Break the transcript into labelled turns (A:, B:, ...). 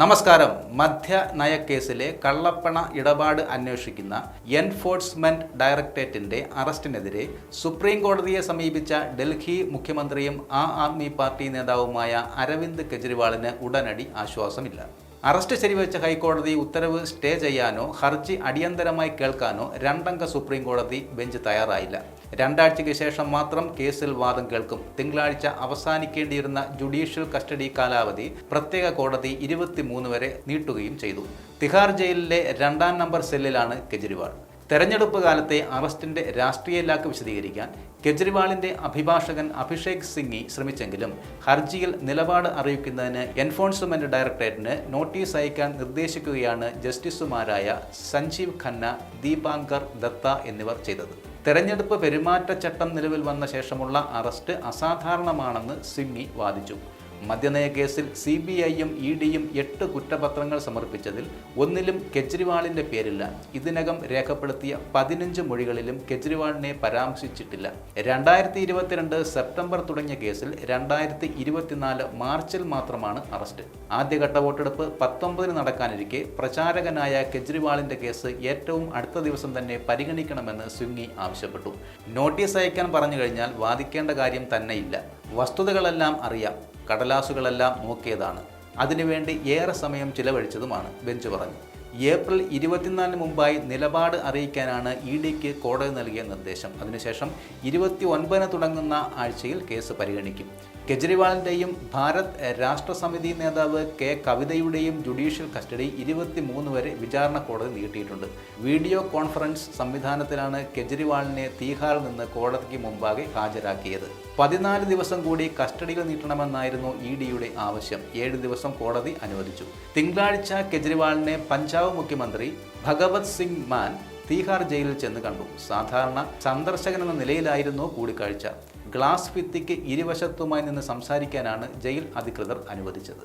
A: നമസ്കാരം. മധ്യ നയക്കേസിലെ കള്ളപ്പണ ഇടപാട് അന്വേഷിക്കുന്ന എൻഫോഴ്സ്മെന്റ് ഡയറക്ടറേറ്റിന്റെ അറസ്റ്റിനെതിരെ സുപ്രീം കോടതിയെ സമീപിച്ച ഡൽഹി മുഖ്യമന്ത്രിയും ആദ്മി പാർട്ടി നേതാവുമായ അരവിന്ദ് കെജ്രിവാളിന് ഉടനടി ആശ്വാസമില്ല. അറസ്റ്റ് ശരിവെച്ച ഹൈക്കോടതി ഉത്തരവ് സ്റ്റേ ചെയ്യാനോ ഹർജി അടിയന്തരമായി കേൾക്കാനോ രണ്ടംഗ സുപ്രീം കോടതി ബെഞ്ച് തയ്യാറായില്ല. രണ്ടാഴ്ചയ്ക്ക് ശേഷം മാത്രം കേസിൽ വാദം കേൾക്കും. തിങ്കളാഴ്ച അവസാനിക്കേണ്ടിയിരുന്ന ജുഡീഷ്യൽ കസ്റ്റഡി കാലാവധി പ്രത്യേക കോടതി 23 വരെ നീട്ടുകയും ചെയ്തു. തിഹാർ ജയിലിലെ 2ാം നമ്പർ സെല്ലിലാണ് കെജ്രിവാൾ. തെരഞ്ഞെടുപ്പ് കാലത്തെ അറസ്റ്റിന്റെ രാഷ്ട്രീയ ലാക്ക് വിശദീകരിക്കാൻ കെജ്രിവാളിന്റെ അഭിഭാഷകൻ അഭിഷേക് സിംഗ്വി ശ്രമിച്ചെങ്കിലും ഹർജിയിൽ നിലപാട് അറിയിക്കുന്നതിന് എൻഫോഴ്സ്മെന്റ് ഡയറക്ടറേറ്റിന് നോട്ടീസ് അയക്കാൻ നിർദ്ദേശിക്കുകയാണ് ജസ്റ്റിസുമാരായ സഞ്ജീവ് ഖന്ന, ദീപാങ്കർ ദത്ത എന്നിവർ ചെയ്തത്. തെരഞ്ഞെടുപ്പ് പെരുമാറ്റച്ചട്ടം നിലവിൽ വന്ന ശേഷമുള്ള അറസ്റ്റ് അസാധാരണമാണെന്ന് സിംഗ്വി വാദിച്ചു. മദ്യനയ കേസിൽ CBIയും EDയും 8 കുറ്റപത്രങ്ങൾ സമർപ്പിച്ചതിൽ ഒന്നിലും കെജ്രിവാളിന്റെ പേരില്ല. ഇതിനകം രേഖപ്പെടുത്തിയ 15 മൊഴികളിലും കെജ്രിവാളിനെ പരാമർശിച്ചിട്ടില്ല. 2022 സെപ്റ്റംബർ തുടങ്ങിയ കേസിൽ 2024 മാർച്ചിൽ മാത്രമാണ് അറസ്റ്റ്. ആദ്യഘട്ട വോട്ടെടുപ്പ് 19 നടക്കാനിരിക്കെ പ്രചാരകനായ കെജ്രിവാളിന്റെ കേസ് ഏറ്റവും അടുത്ത ദിവസം തന്നെ പരിഗണിക്കണമെന്ന് സിംഗ്വി ആവശ്യപ്പെട്ടു. നോട്ടീസ് അയക്കാൻ പറഞ്ഞു കഴിഞ്ഞാൽ വാദിക്കേണ്ട കാര്യം തന്നെയില്ല. വസ്തുതകളെല്ലാം അറിയാം, കടലാസുകളെല്ലാം നോക്കിയതാണ്, അതിനുവേണ്ടി ഏറെ സമയം ചിലവഴിച്ചതുമാണ്, ബെഞ്ച് പറഞ്ഞു. ഏപ്രിൽ 24 മുമ്പായി നിലപാട് അറിയിക്കാനാണ് EDക്ക് കോടതി നൽകിയ നിർദ്ദേശം. അതിനുശേഷം 29 തുടങ്ങുന്ന ആഴ്ചയിൽ കേസ് പരിഗണിക്കും. കെജ്രിവാളിൻ്റെയും ഭാരത് രാഷ്ട്ര സമിതി നേതാവ് K കവിതയുടെയും ജുഡീഷ്യൽ കസ്റ്റഡി 23 വരെ വിചാരണ കോടതി നീട്ടിയിട്ടുണ്ട്. വീഡിയോ കോൺഫറൻസ് സംവിധാനത്തിലാണ് കെജ്രിവാളിനെ തീഹാറിൽ നിന്ന് കോടതിക്ക് മുമ്പാകെ ഹാജരാക്കിയത്. 14 ദിവസം കൂടി കസ്റ്റഡിയിൽ നീട്ടണമെന്നായിരുന്നു EDയുടെ ആവശ്യം. 7 ദിവസം കോടതി അനുവദിച്ചു. തിങ്കളാഴ്ച കെജ്രിവാളിനെ പഞ്ചാബ് മുഖ്യമന്ത്രി ഭഗവത് സിംഗ് മാൻ തീഹാർ ജയിലിൽ ചെന്ന് കണ്ടു. സാധാരണ സന്ദർശകനെന്ന നിലയിലായിരുന്നു കൂടിക്കാഴ്ച. ഗ്ലാസ് ഭിത്തിക്ക് ഇരുവശത്തുമായി നിന്ന് സംസാരിക്കാനാണ് ജയിൽ അധികൃതർ അനുവദിച്ചത്.